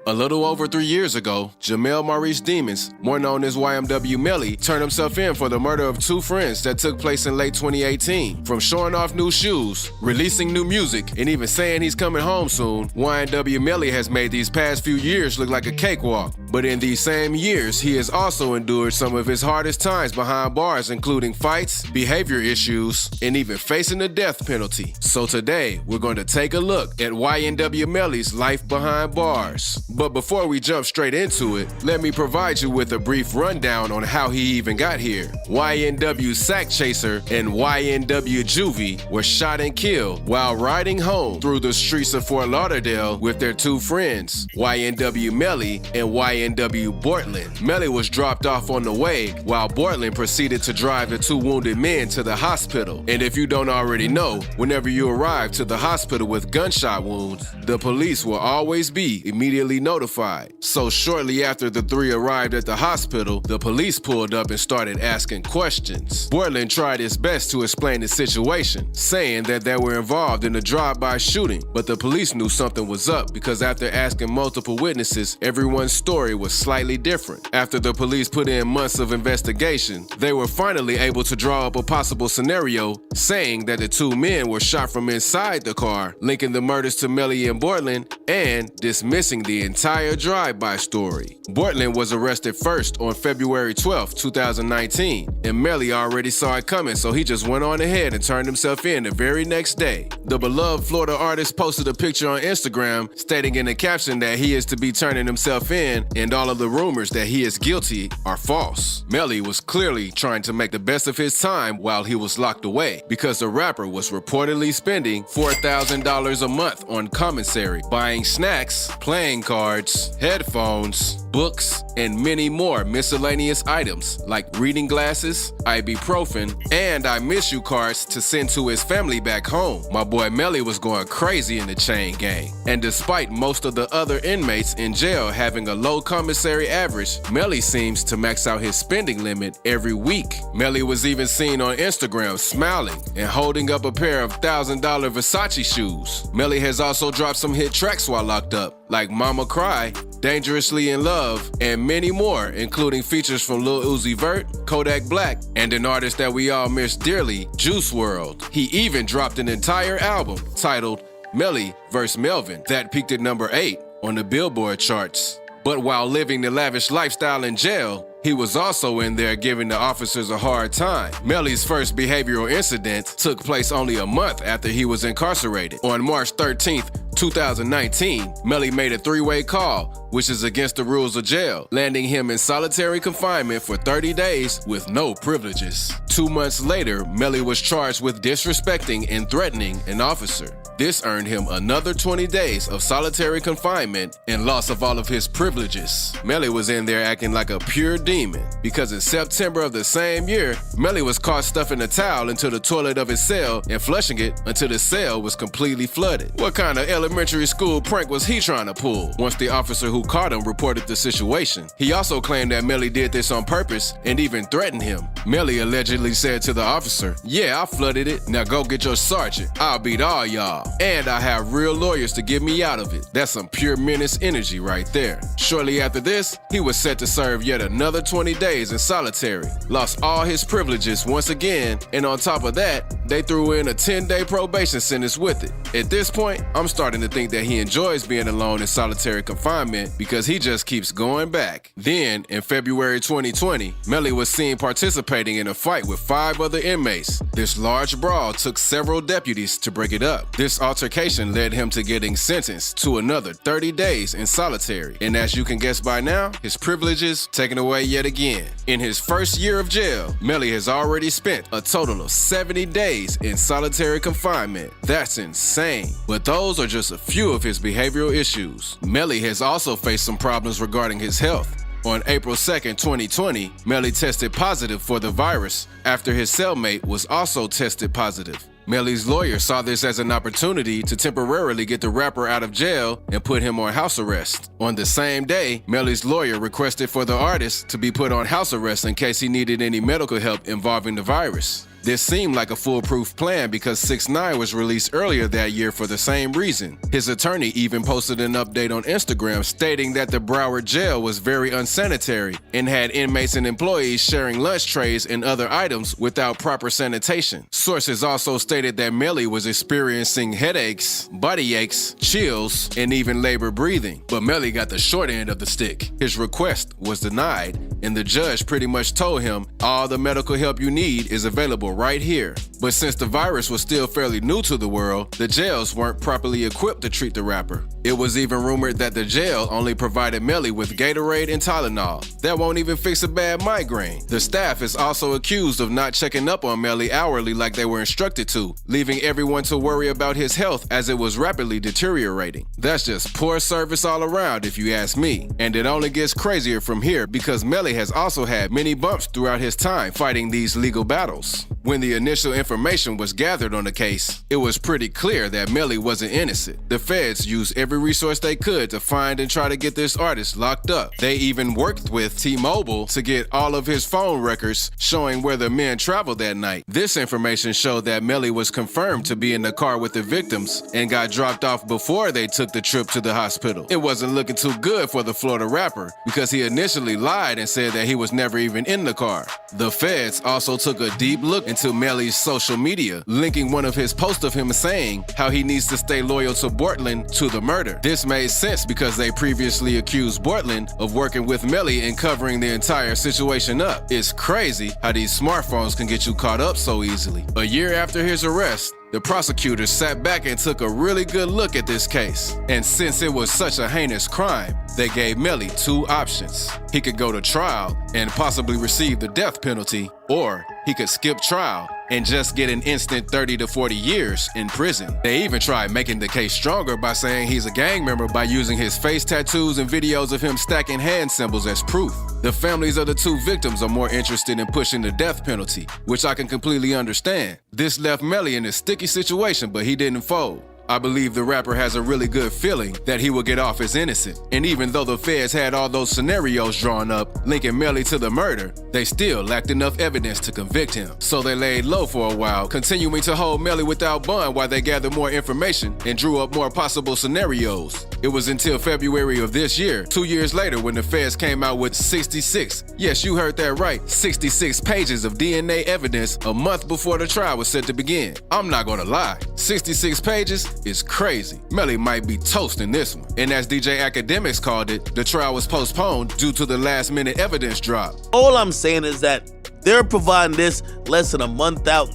A little over 3 years ago, Jamel Maurice Demons, more known as YNW Melly, turned himself in for the murder of 2 friends that took place in late 2018. From showing off new shoes, releasing new music, and even saying he's coming home soon, YNW Melly has made these past few years look like a cakewalk. But in these same years, he has also endured some of his hardest times behind bars, including fights, behavior issues, and even facing the death penalty. So today, we're going to take a look at YNW Melly's life behind bars. But before we jump straight into it, let me provide you with a brief rundown on how he even got here. YNW Sack Chaser and YNW Juvie were shot and killed while riding home through the streets of Fort Lauderdale with their 2 friends, YNW Melly and YNW Bortland. Melly was dropped off on the way while Bortland proceeded to drive the 2 wounded men to the hospital. And if you don't already know, whenever you arrive to the hospital with gunshot wounds, the police will always be immediately notified. So shortly after the 3 arrived at the hospital, the police pulled up and started asking questions. Bortland tried his best to explain the situation, saying that they were involved in a drive-by shooting, but the police knew something was up because after asking multiple witnesses, everyone's story was slightly different. After the police put in months of investigation, they were finally able to draw up a possible scenario, saying that the 2 men were shot from inside the car, linking the murders to Melly and Bortland, and dismissing the entire drive-by story. Bortland was arrested first on February 12, 2019, and Melly already saw it coming, so he just went on ahead and turned himself in the very next day. The beloved Florida artist posted a picture on Instagram stating in the caption that he is to be turning himself in and all of the rumors that he is guilty are false. Melly was clearly trying to make the best of his time while he was locked away because the rapper was reportedly spending $4,000 a month on commissary, buying snacks, playing cards, headphones, books, and many more miscellaneous items like reading glasses, ibuprofen, and I miss you cards to send to his family back home. My boy Melly was going crazy in the chain gang. And despite most of the other inmates in jail having a low commissary average, Melly seems to max out his spending limit every week. Melly was even seen on Instagram smiling and holding up a pair of $1,000 Versace shoes. Melly has also dropped some hit tracks while locked up, like Mama Cry, Dangerously in Love, and many more, including features from Lil Uzi Vert, Kodak Black, and an artist that we all miss dearly, Juice WRLD. He even dropped an entire album titled Melly vs. Melvin that peaked at number 8 on the Billboard charts. But while living the lavish lifestyle in jail, he was also in there giving the officers a hard time. Melly's first behavioral incident took place only a month after he was incarcerated. On March 13th, 2019, Melly made a 3-way call, which is against the rules of jail, landing him in solitary confinement for 30 days with no privileges. 2 months later, Melly was charged with disrespecting and threatening an officer. This earned him another 20 days of solitary confinement and loss of all of his privileges. Melly was in there acting like a pure demon because in September of the same year, Melly was caught stuffing a towel into the toilet of his cell and flushing it until the cell was completely flooded. What kind of elementary school prank was he trying to pull? Once the officer who caught him reported the situation, he also claimed that Melly did this on purpose and even threatened him. Melly allegedly said to the officer, "Yeah, I flooded it. Now go get your sergeant. I'll beat all y'all. And I have real lawyers to get me out of it." That's some pure menace energy right there. Shortly after this, he was set to serve yet another 20 days in solitary, lost all his privileges once again, and on top of that, they threw in a 10-day probation sentence with it. At this point, I'm starting to think that he enjoys being alone in solitary confinement because he just keeps going back. Then, in February 2020, Melly was seen participating in a fight with 5 other inmates. This large brawl took several deputies to break it up. This altercation led him to getting sentenced to another 30 days in solitary. And as you can guess by now, his privileges taken away yet again. In his first year of jail, Melly has already spent a total of 70 days in solitary confinement. That's insane. But those are just a few of his behavioral issues. Melly has also faced some problems regarding his health. On April 2nd, 2020, Melly tested positive for the virus after his cellmate was also tested positive. Melly's lawyer saw this as an opportunity to temporarily get the rapper out of jail and put him on house arrest. On the same day, Melly's lawyer requested for the artist to be put on house arrest in case he needed any medical help involving the virus. This seemed like a foolproof plan because 6ix9ine was released earlier that year for the same reason. His attorney even posted an update on Instagram stating that the Broward jail was very unsanitary and had inmates and employees sharing lunch trays and other items without proper sanitation. Sources also stated that Melly was experiencing headaches, body aches, chills, and even labored breathing. But Melly got the short end of the stick. His request was denied, and the judge pretty much told him all the medical help you need is available right here. But since the virus was still fairly new to the world, the jails weren't properly equipped to treat the rapper. It was even rumored that the jail only provided Melly with Gatorade and Tylenol. That won't even fix a bad migraine. The staff is also accused of not checking up on Melly hourly like they were instructed to, leaving everyone to worry about his health as it was rapidly deteriorating. That's just poor service all around if you ask me. And it only gets crazier from here because Melly has also had many bumps throughout his time fighting these legal battles. When the initial information was gathered on the case, it was pretty clear that Melly wasn't innocent. The feds used every resource they could to find and try to get this artist locked up. They even worked with T-Mobile to get all of his phone records showing where the men traveled that night. This information showed that Melly was confirmed to be in the car with the victims and got dropped off before they took the trip to the hospital. It wasn't looking too good for the Florida rapper because he initially lied and said that he was never even in the car. The feds also took a deep look into Melly's social media, linking one of his posts of him saying how he needs to stay loyal to Bortland to the murder. This made sense because they previously accused Bortland of working with Melly and covering the entire situation up. It's crazy how these smartphones can get you caught up so easily. A year after his arrest, the prosecutors sat back and took a really good look at this case. And since it was such a heinous crime, they gave Melly two options. He could go to trial and possibly receive the death penalty, or he could skip trial and just get an instant 30 to 40 years in prison. They even tried making the case stronger by saying he's a gang member by using his face tattoos and videos of him stacking hand symbols as proof. The families of the two victims are more interested in pushing the death penalty, which I can completely understand. This left Melly in a sticky situation, but he didn't fold. I believe the rapper has a really good feeling that he will get off as innocent. And even though the feds had all those scenarios drawn up linking Melly to the murder, they still lacked enough evidence to convict him. So they laid low for a while, continuing to hold Melly without bond while they gathered more information and drew up more possible scenarios. It was until February of this year, 2 years later, when the feds came out with 66, yes, you heard that right, 66 pages of DNA evidence a month before the trial was set to begin. I'm not gonna lie, 66 pages is crazy. Melly might be toast in this one. And as DJ Academics called it, the trial was postponed due to the last-minute evidence drop. All I'm saying is that they're providing this less than a month out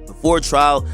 before trial.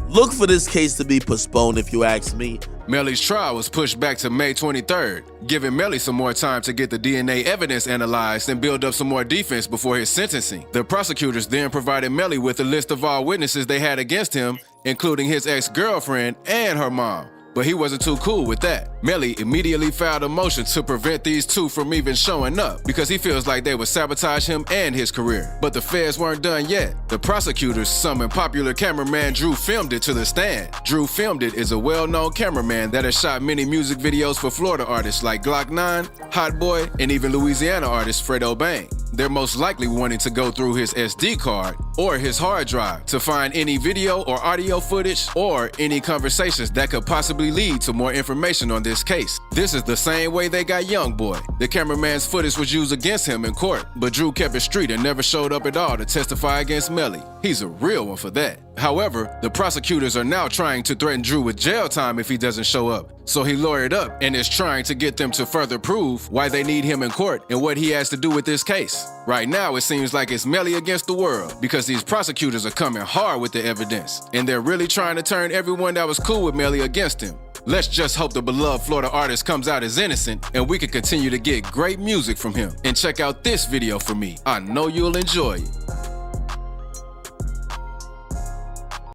Look for this case to be postponed, if you ask me. Melly's trial was pushed back to May 23rd, giving Melly some more time to get the DNA evidence analyzed and build up some more defense before his sentencing. The prosecutors then provided Melly with a list of all witnesses they had against him, including his ex-girlfriend and her mom. But he wasn't too cool with that. Melly immediately filed a motion to prevent these two from even showing up because he feels like they would sabotage him and his career. But the feds weren't done yet. The prosecutors summoned popular cameraman Drew Filmed It to the stand. Drew Filmed It is a well-known cameraman that has shot many music videos for Florida artists like Glock 9, Hot Boy, and even Louisiana artist Fredo Bang. They're most likely wanting to go through his SD card or his hard drive to find any video or audio footage or any conversations that could possibly lead to more information on this case. This is the same way they got Youngboy. The cameraman's footage was used against him in court, but Drew kept it street and never showed up at all to testify against Melly. He's a real one for that. However, the prosecutors are now trying to threaten Drew with jail time if he doesn't show up. So he lawyered up and is trying to get them to further prove why they need him in court and what he has to do with this case. Right now, it seems like it's Melly against the world because these prosecutors are coming hard with the evidence and they're really trying to turn everyone that was cool with Melly against him. Let's just hope the beloved Florida artist comes out as innocent and we can continue to get great music from him. And check out this video for me. I know you'll enjoy it.